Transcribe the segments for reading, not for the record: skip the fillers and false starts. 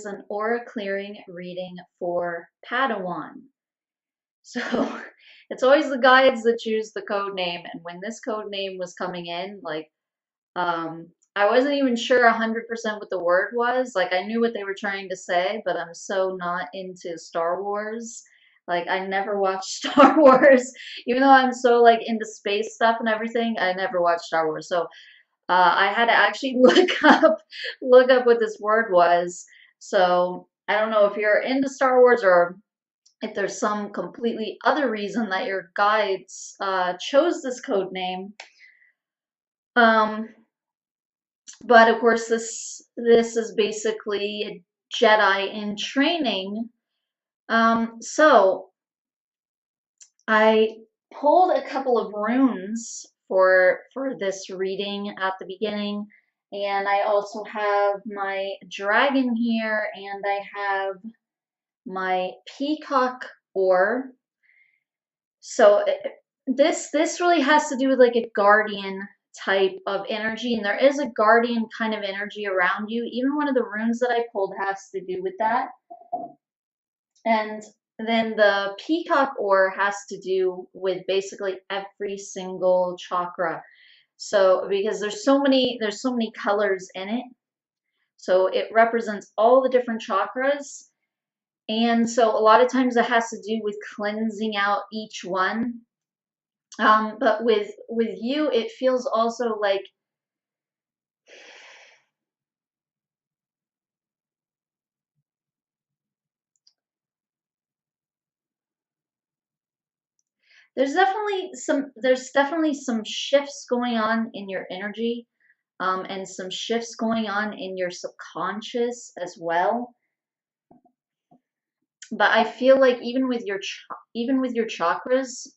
an aura clearing reading for Padawan. So it's always the guides that choose the code name. And when this code name was coming in, like, I wasn't even sure 100% what the word was. Like, I knew what they were trying to say, but I'm so not into Star Wars. Like, I never watched Star Wars. Even though I'm so, like, into space stuff and everything, I never watched Star Wars. So I had to actually look up what this word was. So I don't know if you're into Star Wars or if there's some completely other reason that your guides chose this code name. Um, but of course, this is basically a Jedi in training. So I pulled a couple of runes for this reading at the beginning, and I also have my dragon here, and I have my peacock ore. So this really has to do with like a guardian type of energy, and there is a guardian kind of energy around you. Even one of the runes that I pulled has to do with that. And then the peacock ore has to do with basically every single chakra. So because there's so many colors in it. So it represents all the different chakras. And so a lot of times it has to do with cleansing out each one. But with you, it feels also like there's definitely some shifts going on in your energy, and some shifts going on in your subconscious as well. But I feel like even with your chakras,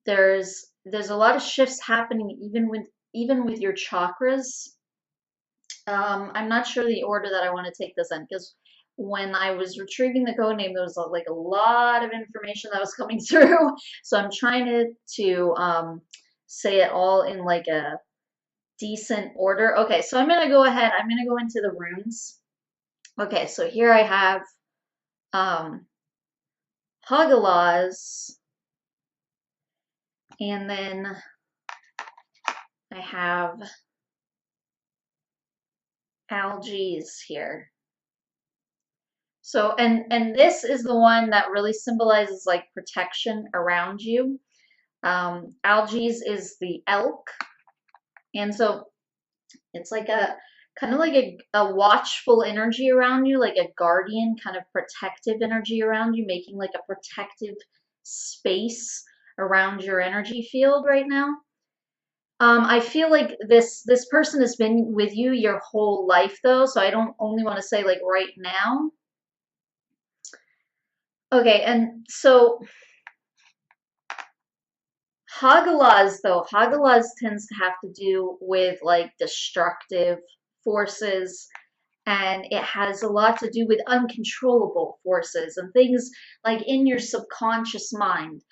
there's a lot of shifts happening even with your chakras. I'm not sure the order that I want to take this in, because when I was retrieving the code name, there was like a lot of information that was coming through. So I'm trying to say it all in like a decent order. Okay, so I'm gonna go ahead. I'm gonna go into the runes. Okay, so here I have Hagalaz, and then I have Algaes here. So, and this is the one that really symbolizes like protection around you. Algaes is the elk, and so it's like a kind of like a watchful energy around you, like a guardian kind of protective energy around you, making like a protective space around your energy field right now. I feel like this person has been with you your whole life though, so I don't only want to say like right now. Okay, and so Hagalaz tends to have to do with like destructive forces, and it has a lot to do with uncontrollable forces and things like in your subconscious mind.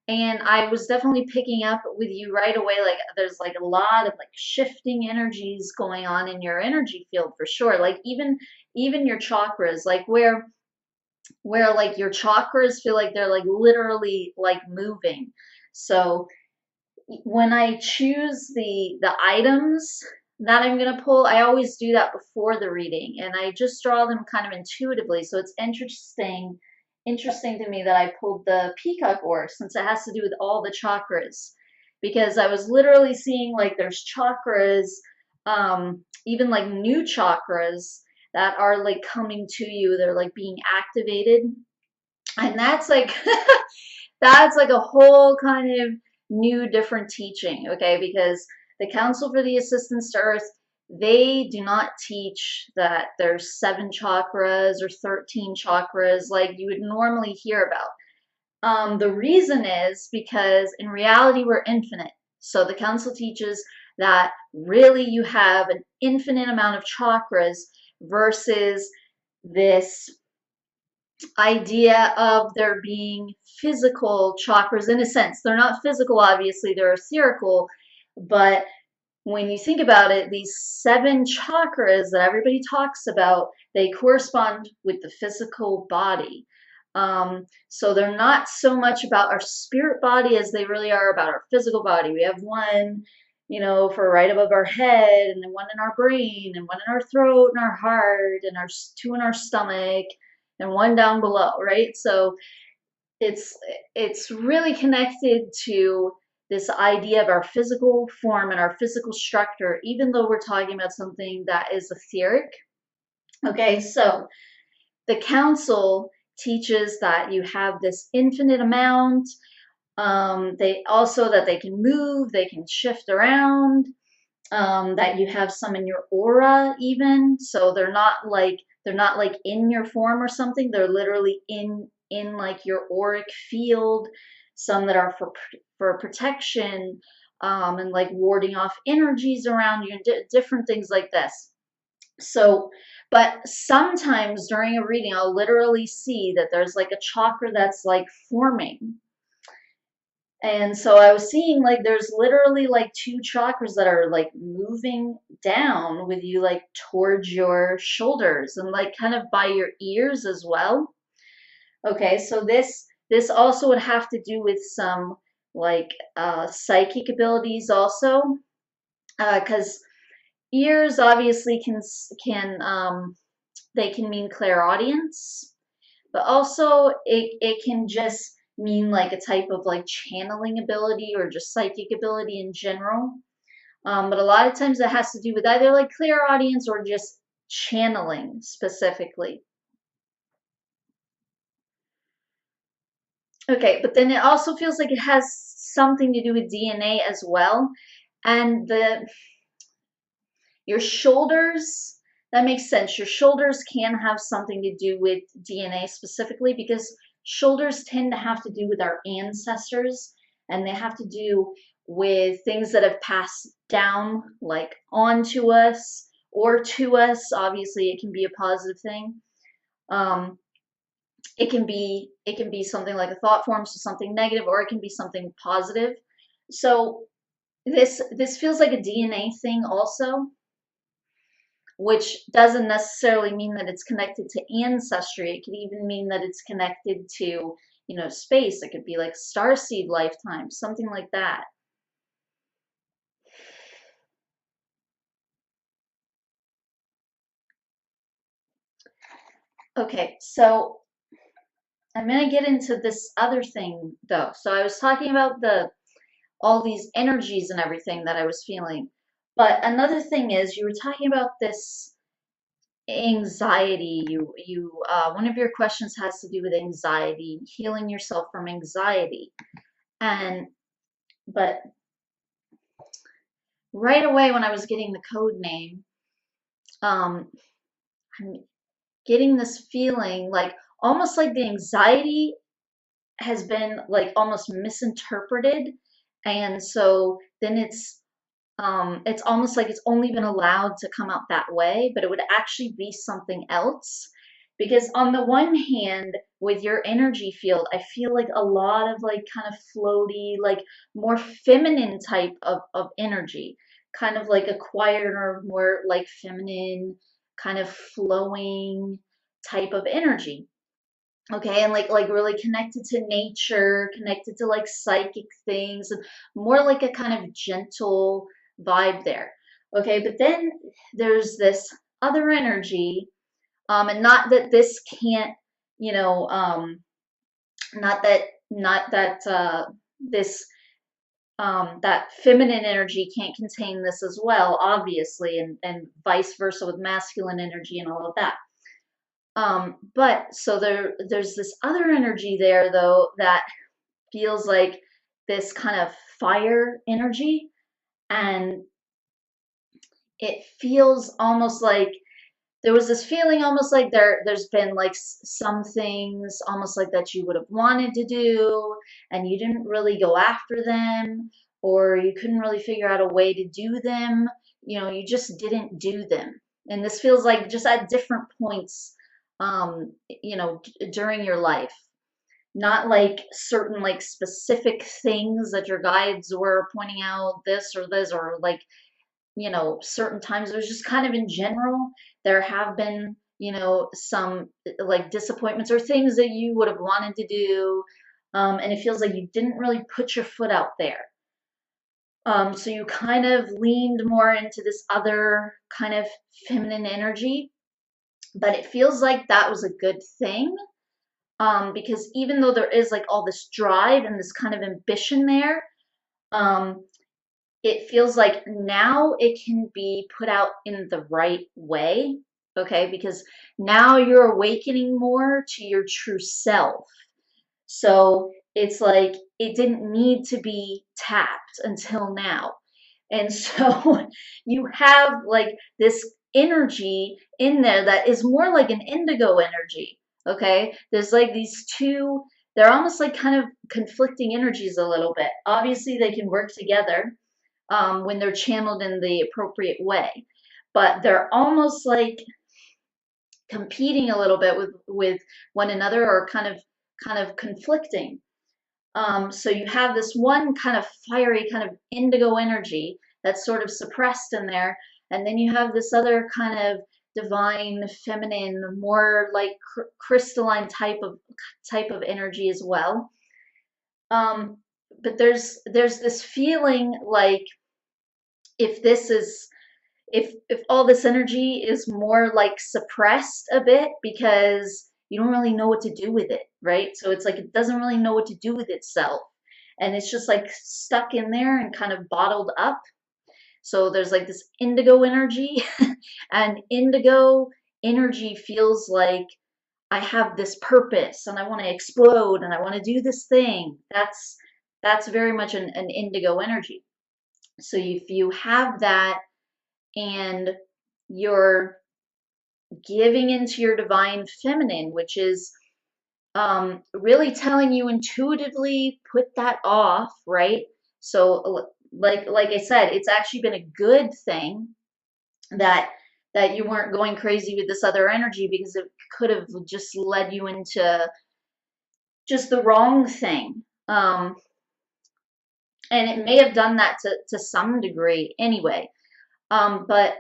And I was definitely picking up with you right away, like there's like a lot of like shifting energies going on in your energy field for sure. Like even your chakras, like where like your chakras feel like they're like literally like moving. So when I choose the items that I'm going to pull, I always do that before the reading, and I just draw them kind of intuitively. So it's interesting to me that I pulled the peacock ore, since it has to do with all the chakras, because I was literally seeing like there's chakras, even like new chakras that are like coming to you. They're like being activated, and that's like that's like a whole kind of new different teaching, okay? Because the Council for the Assistance to Earth, they do not teach that there's 7 chakras or 13 chakras like you would normally hear about. The reason is because in reality we're infinite. So the Council teaches that really you have an infinite amount of chakras versus this idea of there being physical chakras. In a sense, they're not physical, obviously they're etherical, but when you think about it, these seven chakras that everybody talks about, they correspond with the physical body. So they're not so much about our spirit body as they really are about our physical body. We have one, for right above our head, and then one in our brain, and one in our throat, and our heart, and our two in our stomach, and one down below, right? So it's it's really connected to this idea of our physical form and our physical structure, even though we're talking about something that is etheric. Okay, so the council teaches that you have this infinite amount. They also that they can move, they can shift around, that you have some in your aura even. So they're not like in your form or something. They're literally in like your auric field. Some that are for protection, and like warding off energies around you, and different things like this. So, but sometimes during a reading, I'll literally see that there's like a chakra that's like forming. And so I was seeing like there's literally like two chakras that are like moving down with you, like towards your shoulders and like kind of by your ears as well. Okay, so this also would have to do with some like psychic abilities also, because ears obviously can they can mean clairaudience, but also it can just mean like a type of like channeling ability or just psychic ability in general. But a lot of times it has to do with either like clairaudience or just channeling specifically. Okay, but then it also feels like it has something to do with DNA as well. And your shoulders, that makes sense. Your shoulders can have something to do with DNA specifically, because shoulders tend to have to do with our ancestors, and they have to do with things that have passed down, like onto us or to us. Obviously, it can be a positive thing. Um, it can be something like a thought form, so something negative, or it can be something positive. So this feels like a DNA thing also, which doesn't necessarily mean that it's connected to ancestry. It could even mean that it's connected to, space. It could be like starseed lifetime, something like that. Okay, so I'm gonna get into this other thing though. So I was talking about the all these energies and everything that I was feeling. But another thing is you were talking about this anxiety. You one of your questions has to do with anxiety, healing yourself from anxiety. And but right away when I was getting the code name, um, I'm getting this feeling like almost like the anxiety has been like almost misinterpreted, and so then it's almost like it's only been allowed to come out that way, but it would actually be something else. Because on the one hand, with your energy field, I feel like a lot of like kind of floaty, like more feminine type of energy, kind of like a quieter, more like feminine, kind of flowing type of energy. Okay, and like really connected to nature, connected to like psychic things, and more like a kind of gentle vibe there. Okay, but then there's this other energy, and not that this can't, you know, not that this that feminine energy can't contain this as well, obviously, and vice versa with masculine energy and all of that. But so there's this other energy there though that feels like this kind of fire energy, and it feels almost like there was this feeling almost like there's been like some things almost like that you would have wanted to do and you didn't really go after them, or you couldn't really figure out a way to do them. You just didn't do them. And this feels like just at different points, during your life, not like certain like specific things that your guides were pointing out, this or this, or like certain times. It was just kind of in general, there have been, some like disappointments or things that you would have wanted to do. And it feels like you didn't really put your foot out there. So you kind of leaned more into this other kind of feminine energy, but it feels like that was a good thing. Because even though there is like all this drive and this kind of ambition there, um, it feels like now it can be put out in the right way. Okay, because now you're awakening more to your true self. So it's like it didn't need to be tapped until now. And so you have like this energy in there that is more like an indigo energy. Okay. There's like these two, they're almost like kind of conflicting energies a little bit. Obviously, they can work together when they're channeled in the appropriate way, but they're almost like competing a little bit with one another, or kind of conflicting. So you have this one kind of fiery kind of indigo energy that's sort of suppressed in there, and then you have this other kind of divine, feminine, more like crystalline type of energy as well. Um, but there's this feeling like if this is if all this energy is more like suppressed a bit because you don't really know what to do with it, right? So it's like it doesn't really know what to do with itself. And it's just like stuck in there and kind of bottled up. So there's like this indigo energy, and indigo energy feels like I have this purpose and I want to explode and I want to do this thing. That's very much an indigo energy. So if you have that and you're giving into your divine feminine, which is really telling you intuitively put that off, right? So, like I said, it's actually been a good thing that you weren't going crazy with this other energy, because it could have just led you into just the wrong thing. And it may have done that to some degree anyway. But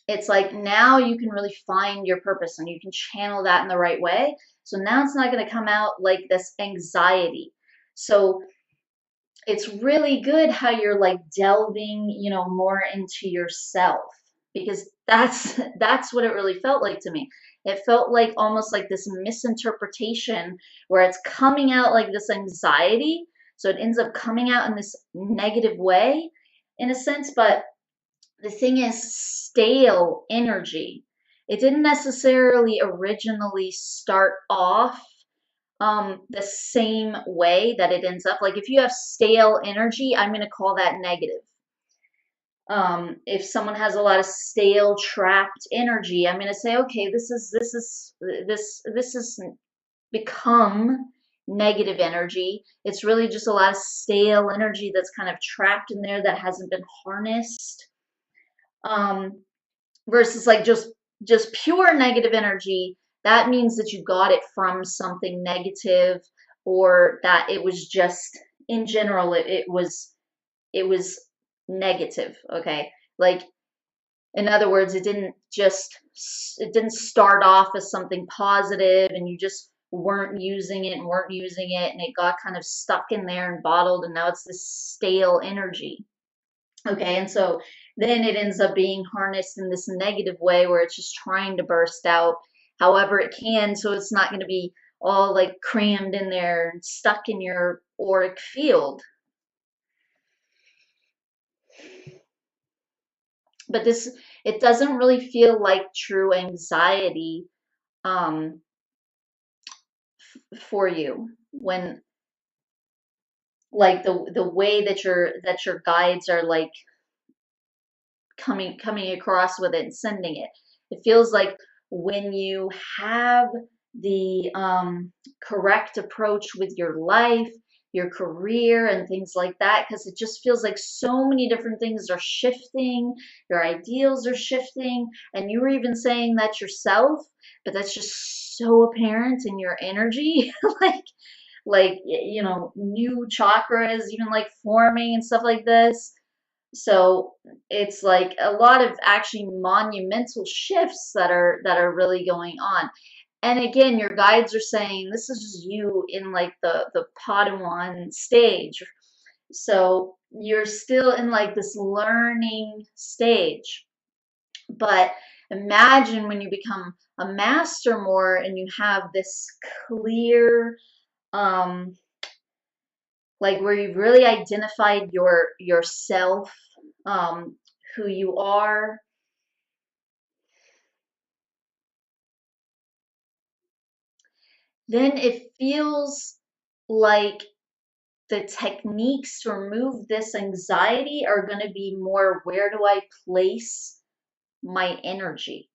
it's like now you can really find your purpose and you can channel that in the right way. So now it's not going to come out like this anxiety. So it's really good how you're like delving, more into yourself, because that's what it really felt like to me. It felt like almost like this misinterpretation where it's coming out like this anxiety. So it ends up coming out in this negative way in a sense, but the thing is stale energy. It didn't necessarily originally start off the same way that it ends up. Like if you have stale energy, I'm going to call that negative. If someone has a lot of stale trapped energy, I'm going to say, okay, this is become negative energy. It's really just a lot of stale energy that's kind of trapped in there that hasn't been harnessed. Um, versus like just pure negative energy, that means that you got it from something negative, or that it was just in general it was negative. Okay, like in other words, it didn't start off as something positive and you just weren't using it and weren't using it, and it got kind of stuck in there and bottled, and now it's this stale energy. Okay, and so then it ends up being harnessed in this negative way where it's just trying to burst out however it can, so it's not going to be all like crammed in there and stuck in your auric field. But it doesn't really feel like true anxiety um, for you, when like the way that your guides are like coming across with it and sending it. It feels like when you have the correct approach with your life, your career, and things like that, because it just feels like so many different things are shifting, your ideals are shifting, and you were even saying that yourself, but that's just so apparent in your energy, like new chakras even like forming and stuff like this. So it's like a lot of actually monumental shifts that are really going on. And again, your guides are saying this is just you in like the Padawan stage. So you're still in like this learning stage. But imagine when you become a master more and you have this clear, um, like where you've really identified yourself, um, who you are, then it feels like the techniques to remove this anxiety are going to be more, where do I place my energy?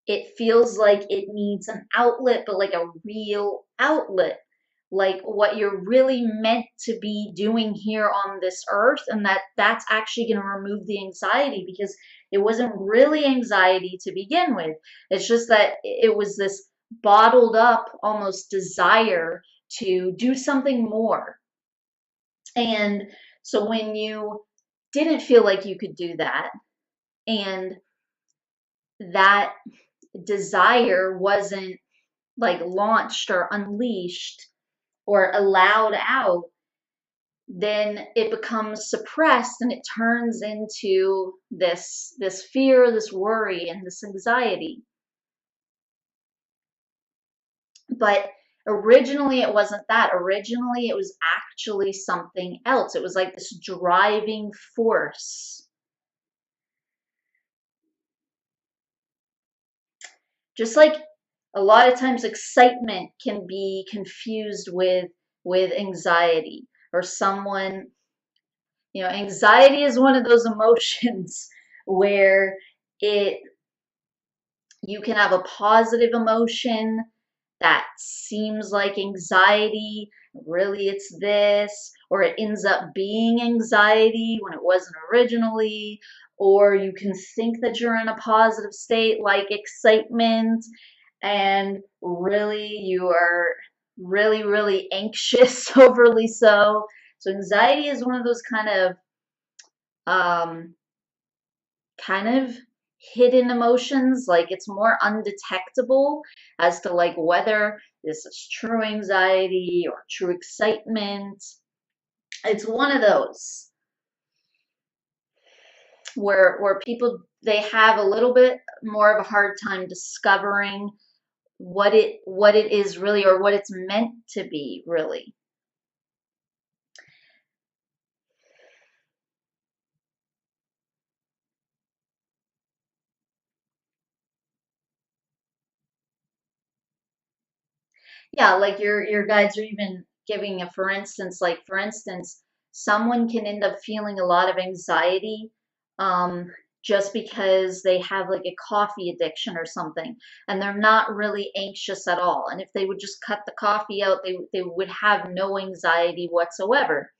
It feels like it needs an outlet, but like a real outlet, like what you're really meant to be doing here on this earth, and that's actually going to remove the anxiety, because it wasn't really anxiety to begin with. It's just that it was this bottled up almost desire to do something more. And so when you didn't feel like you could do that, and that desire wasn't like launched or unleashed or allowed out, then it becomes suppressed and it turns into this fear, this worry, and this anxiety. But originally it wasn't that. Originally it was actually something else. It was like this driving force. Just like a lot of times excitement can be confused with anxiety, or someone, anxiety is one of those emotions where it you can have a positive emotion that seems like anxiety, really it's this, or it ends up being anxiety when it wasn't originally, or you can think that you're in a positive state like excitement, and really you are really, really anxious, overly so. So anxiety is one of those um, kind of hidden emotions, like it's more undetectable as to like whether this is true anxiety or true excitement. It's one of those where people, they have a little bit more of a hard time discovering what it is really, or what it's meant to be really. Yeah, like your guides are even giving a for instance, like for instance, someone can end up feeling a lot of anxiety, um, just because they have like a coffee addiction or something, and they're not really anxious at all. And if they would just cut the coffee out, they would have no anxiety whatsoever.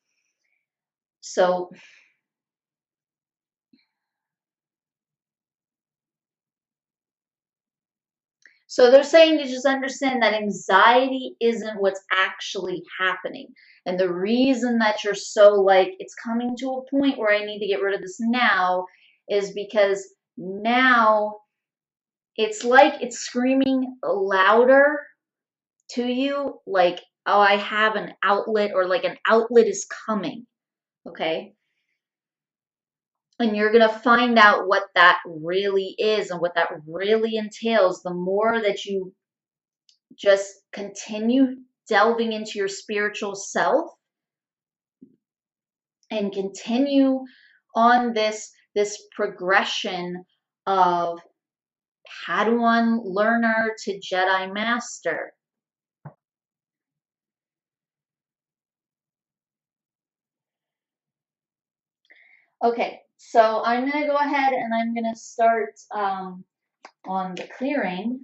So So they're saying to just understand that anxiety isn't what's actually happening. And the reason that you're so like, it's coming to a point where I need to get rid of this now, is because now it's like it's screaming louder to you, like, oh, I have an outlet, or like an outlet is coming. Okay. And you're going to find out what that really is and what that really entails the more that you just continue delving into your spiritual self, and continue on this progression of Padawan learner to Jedi master. Okay, so I'm going to go ahead and I'm going to start on the clearing.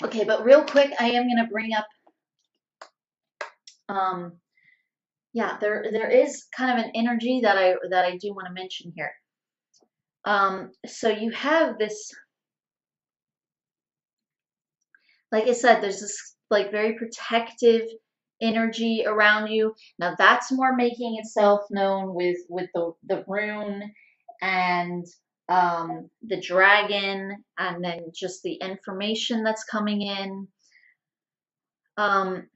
Okay, but real quick, I am going to bring up, um, yeah, there is kind of an energy that I do want to mention here. So you have this, like I said, there's this like very protective energy around you. Now that's more making itself known with the rune and the dragon, and then just the information that's coming in. Um,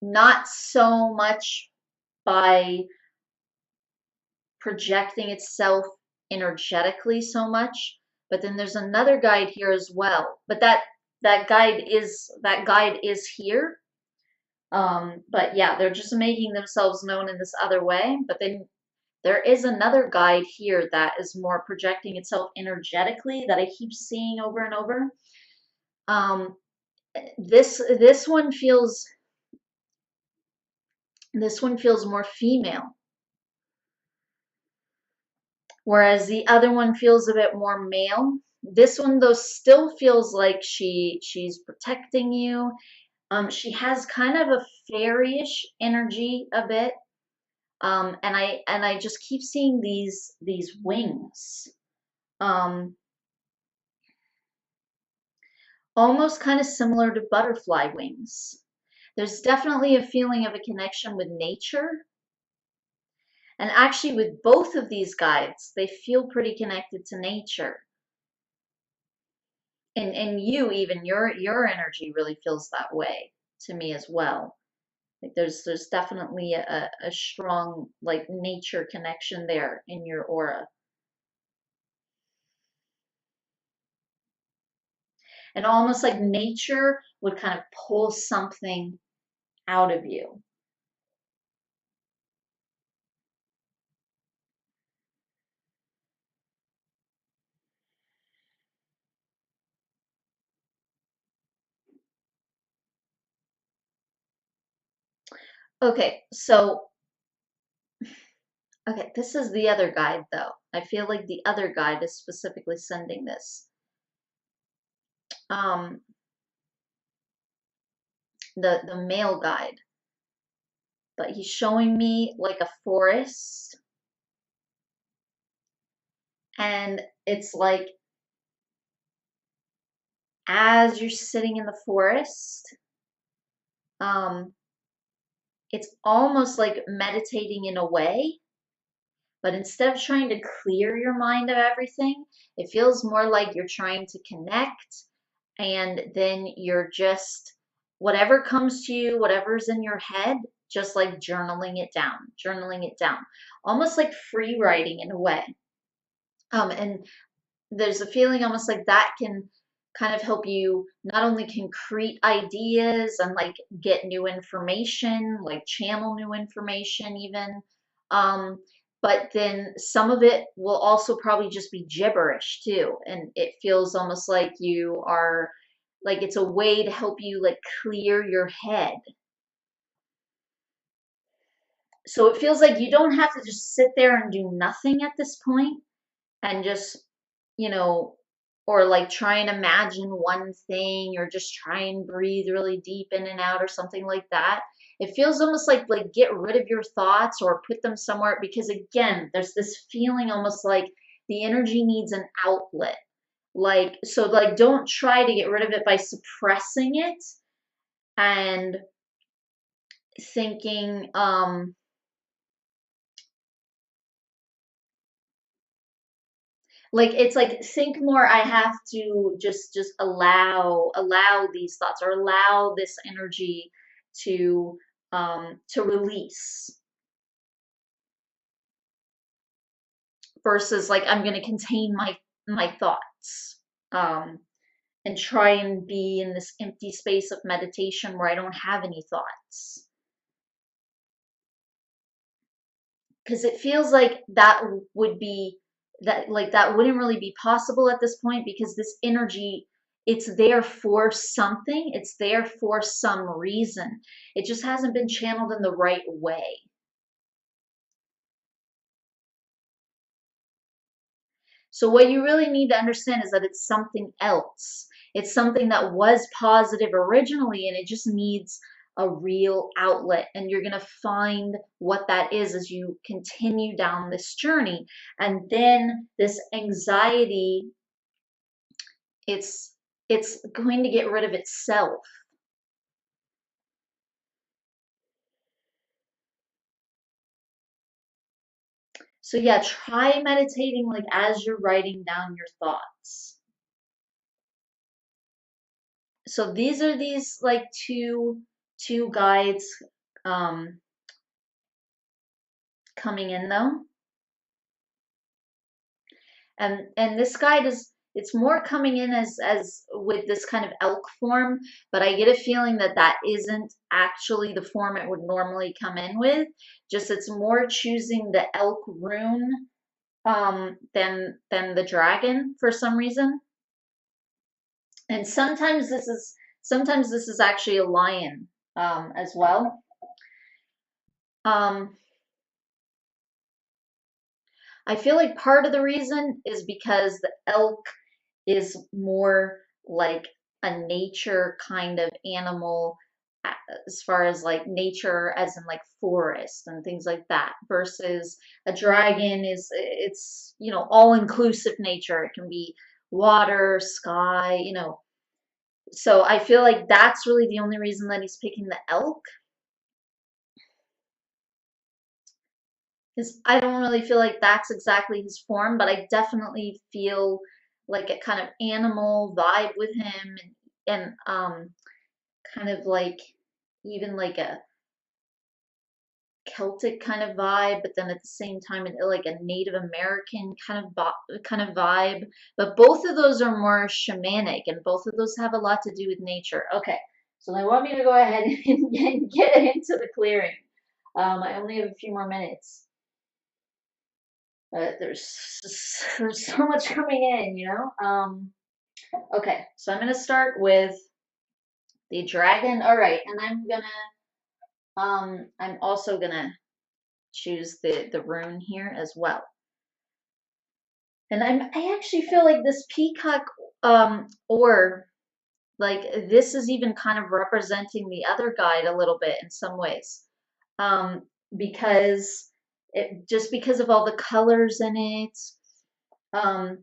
Not so much by projecting itself energetically so much, but then there's another guide here as well. But that guide is here. But yeah, they're just making themselves known in this other way. But then there is another guide here that is more projecting itself energetically that I keep seeing over and over. Um, this one feels more female, whereas the other one feels a bit more male. This one though still feels like she's protecting you. She has kind of a fairyish energy a bit. And I just keep seeing these wings. Um, Almost kind of similar to butterfly wings. There's definitely a feeling of a connection with nature. And actually with both of these guides, they feel pretty connected to nature. And you even your energy really feels that way to me as well. Like there's definitely a strong like nature connection there in your aura. And almost like nature would kind of pull something out of you. Okay, so okay, this is the other guide though. I feel like the other guide is specifically sending this. Um, the male guide, but he's showing me like a forest, and it's like as you're sitting in the forest, um, it's almost like meditating in a way, but instead of trying to clear your mind of everything, it feels more like you're trying to connect, and then you're just, whatever comes to you, whatever's in your head, just like journaling it down, almost like free writing in a way. And there's a feeling almost like that can kind of help you not only concrete ideas and like get new information, like channel new information even, um, but then some of it will also probably just be gibberish too. And it feels almost like you are like it's a way to help you like clear your head. So it feels like you don't have to just sit there and do nothing at this point and just, you know, or like try and imagine one thing or just try and breathe really deep in and out or something like that. It feels almost like get rid of your thoughts or put them somewhere, because again, there's this feeling almost like the energy needs an outlet. Like, so like don't try to get rid of it by suppressing it and thinking, like it's like think more, I have to just allow these thoughts or allow this energy to release, versus like I'm going to contain my thoughts, um and try and be in this empty space of meditation where I don't have any thoughts, because it feels like that would be that wouldn't really be possible at this point, because this energy, it's there for something, it's there for some reason, it just hasn't been channeled in the right way. So what you really need to understand is that it's something else. It's something that was positive originally and it just needs a real outlet. And you're going to find what that is as you continue down this journey. And then this anxiety, it's it's going to get rid of itself. So yeah, try meditating like as you're writing down your thoughts. So these are these like two guides um coming in though. And this guide is, it's more coming in as with this kind of elk form, but I get a feeling that that isn't actually the form it would normally come in with. Just it's more choosing the elk rune than the dragon for some reason. And sometimes this is actually a lion as well. Um, I feel like part of the reason is because the elk is more like a nature kind of animal, as far as like nature as in like forest and things like that, versus a dragon is, it's, you know, all inclusive nature. It can be water, sky, you know. So I feel like that's really the only reason that he's picking the elk, because I don't really feel like that's exactly his form, but I definitely feel like a kind of animal vibe with him, and kind of like even like a Celtic kind of vibe, but then at the same time like a Native American kind of vibe. But both of those are more shamanic, and both of those have a lot to do with nature. Okay, so they want me to go ahead and get into the clearing. I only have a few more minutes. There's so much coming in, you know. Okay, so I'm gonna start with the dragon. All right, and I'm also gonna choose the rune here as well. And I actually feel like this peacock orb, like this is even kind of representing the other guide a little bit in some ways. Um, because it just because of all the colors in it. Um,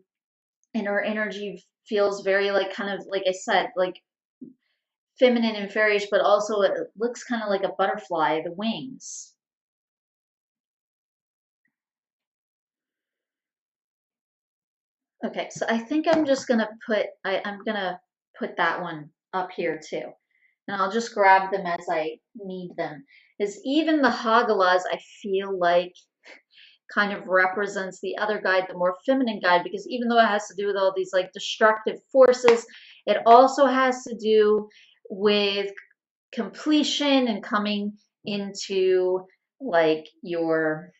and her energy feels very like kind of like I said, like feminine and fairish, but also it looks kind of like a butterfly, the wings. Okay, so I think I'm just gonna I'm gonna put that one up here too. And I'll just grab them as I need them. Is even the Hagalas, I feel like kind of represents the other guide, the more feminine guide, because even though it has to do with all these like destructive forces, it also has to do with completion and coming into like your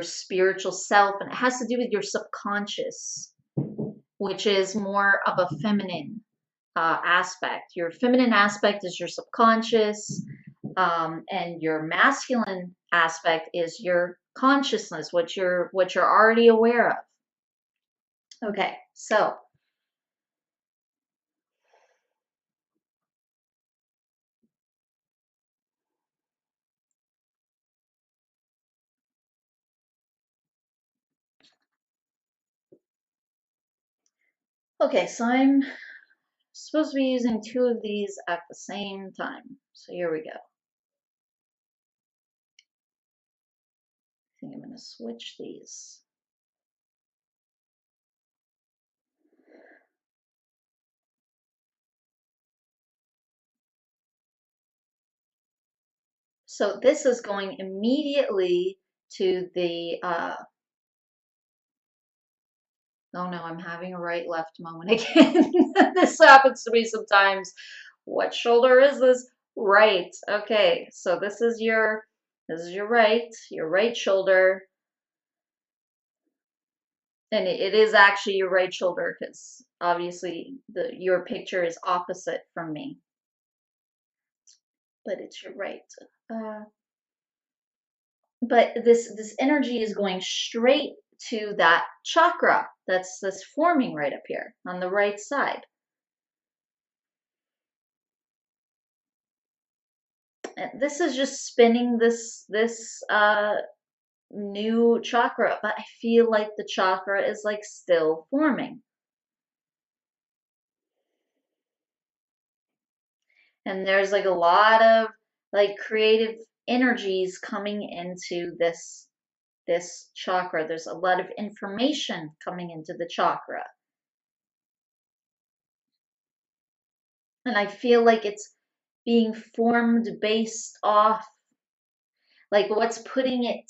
spiritual self, and it has to do with your subconscious, which is more of a feminine aspect. Your feminine aspect is your subconscious, and your masculine aspect is your consciousness, what you're already aware of. Okay, so I'm supposed to be using two of these at the same time. So here we go. I think I'm going to switch these. So this is going immediately to the, oh no, I'm having a right left moment again. This happens to me sometimes. What shoulder is this? Right. Okay. So this is your right shoulder. And it is actually your right shoulder because obviously your picture is opposite from me, but it's your right. Uh, but this energy is going straight to that chakra that's forming right up here on the right side. And this is just spinning this new chakra, but I feel like the chakra is like still forming. And there's like a lot of like creative energies coming into this chakra. There's a lot of information coming into the chakra. And I feel like it's being formed based off, like what's putting it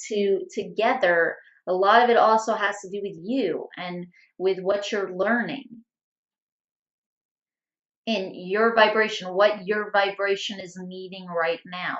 together. A lot of it also has to do with you and with what you're learning in your vibration, what your vibration is needing right now.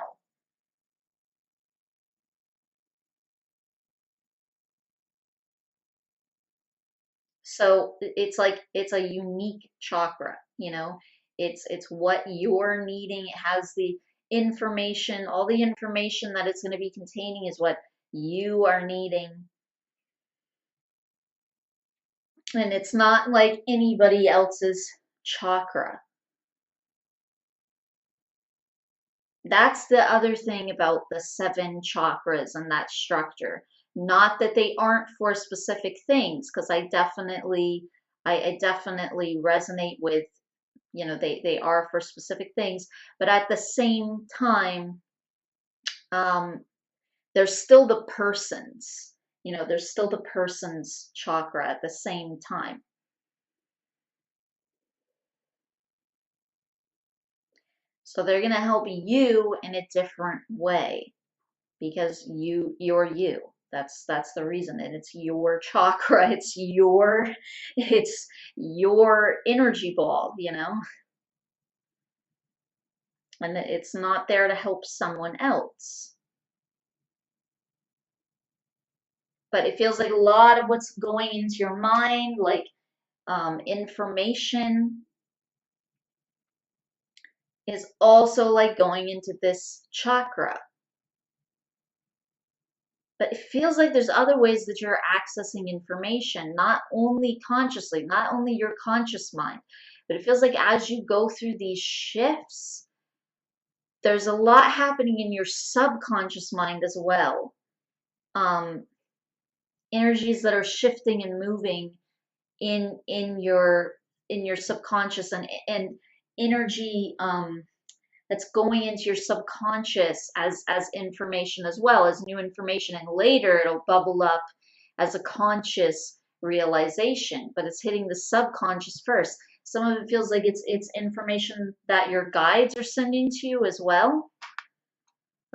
So it's like it's a unique chakra, you know. It's what you're needing. It has the information, all the information that it's going to be containing is what you are needing. And it's not like anybody else's chakra. That's the other thing about the seven chakras and that structure. Not that they aren't for specific things, because I definitely resonate with, you know, they are for specific things, but at the same time, um, there's still the person's, you know, there's still the person's chakra at the same time. So they're going to help you in a different way because you're you. That's the reason. And it's your chakra. It's your energy ball, you know? And it's not there to help someone else. But it feels like a lot of what's going into your mind, like information, is also like going into this chakra. But it feels like there's other ways that you're accessing information, not only consciously, not only your conscious mind, but it feels like as you go through these shifts, there's a lot happening in your subconscious mind as well. Um, Energies that are shifting and moving in your subconscious, and energy that's going into your subconscious as information as well as new information, and later it'll bubble up as a conscious realization, but it's hitting the subconscious first. Some of it feels like it's information that your guides are sending to you as well.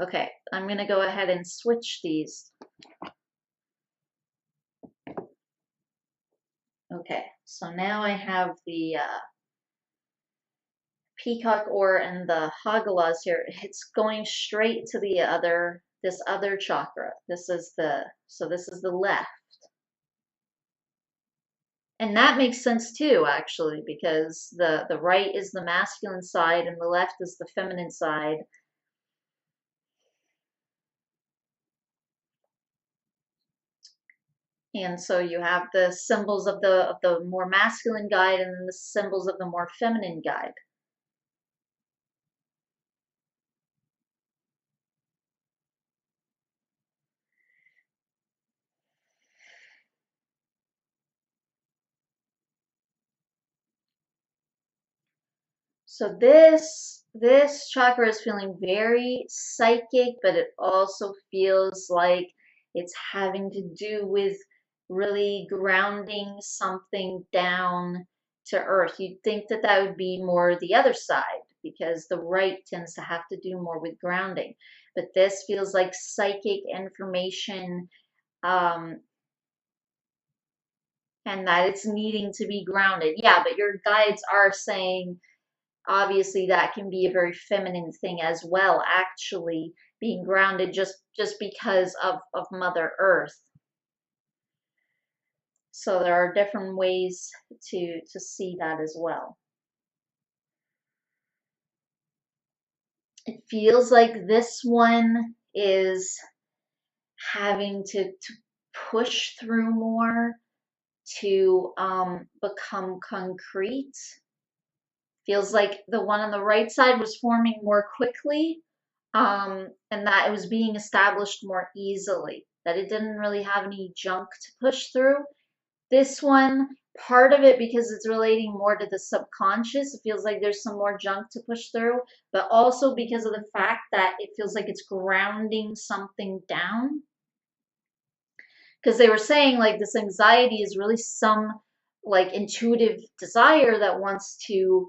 Okay, I'm gonna go ahead and switch these. Okay, so now I have the peacock ore and the Hagalas here. It's going straight to this other chakra. This is the left. And that makes sense too, actually, because the right is the masculine side and the left is the feminine side. And so you have the symbols of the more masculine guide and then the symbols of the more feminine guide. So this chakra is feeling very psychic, but it also feels like it's having to do with really grounding something down to earth. You'd think that that would be more the other side because the right tends to have to do more with grounding. But this feels like psychic information, um, and that it's needing to be grounded. Yeah, but your guides are saying obviously that can be a very feminine thing as well, actually being grounded just because of Mother Earth. So there are different ways to see that as well. It feels like this one is having to push through more to become concrete. Feels like the one on the right side was forming more quickly, and that it was being established more easily, that it didn't really have any junk to push through. This one, part of it because it's relating more to the subconscious, it feels like there's some more junk to push through, but also because of the fact that it feels like it's grounding something down. because they were saying like this anxiety is really some like intuitive desire that wants to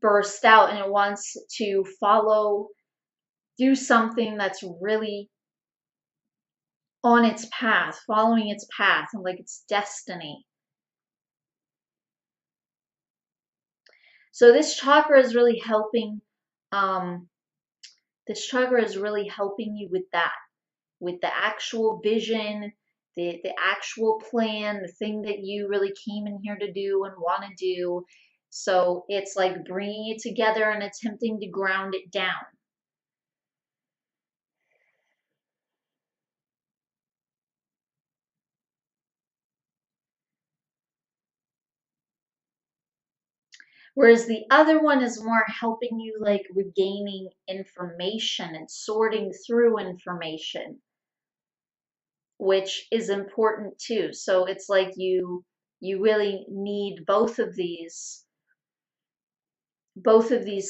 burst out and it wants to do something that's really on its path, following its path and like its destiny. So this chakra is really helping, um, this chakra is really helping you with that, with the actual vision, the actual plan, the thing that you really came in here to do and want to do. So it's like bringing it together and attempting to ground it down. Whereas the other one is more helping you like with gaining information and sorting through information, which is important too. So it's like you really need both of these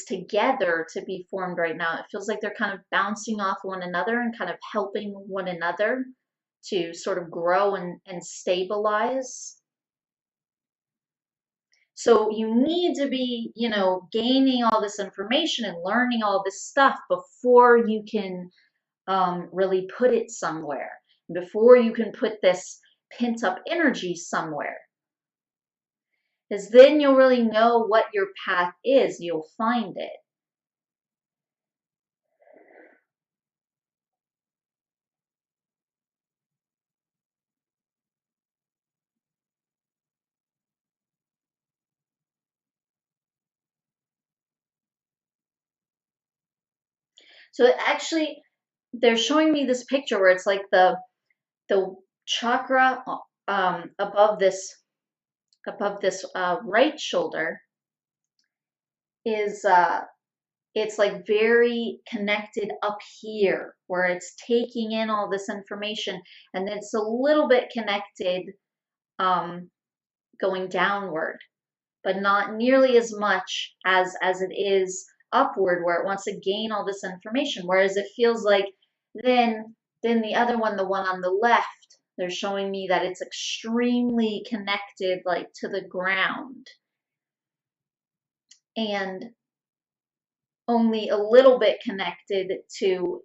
together to be formed right now. It feels like they're kind of bouncing off one another and kind of helping one another to sort of grow and stabilize. So you need to be, gaining all this information and learning all this stuff before you can really put it somewhere, before you can put this pent up energy somewhere. Because then you'll really know what your path is, you'll find it. So actually, they're showing me this picture where it's like the chakra above this right shoulder is it's like very connected up here where it's taking in all this information, and it's a little bit connected um, going downward, but not nearly as much as it is upward where it wants to gain all this information. Whereas it feels like then the other one, the one on the left, they're showing me that it's extremely connected like to the ground and only a little bit connected to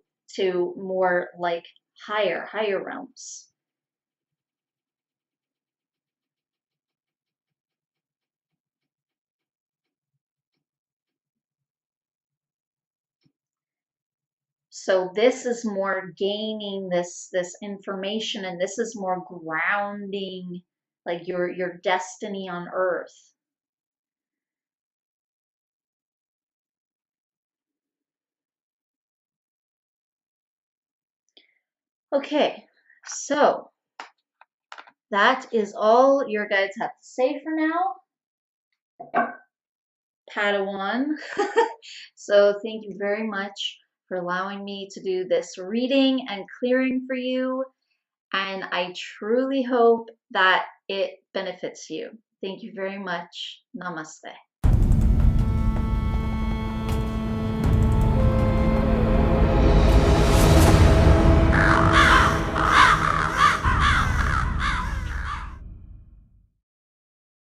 more like higher realms. So this is more gaining this information, and this is more grounding like your destiny on earth. Okay, so that is all your guides have to say for now, Padawan. So thank you very much for allowing me to do this reading and clearing for you. And I truly hope that it benefits you. Thank you very much. Namaste.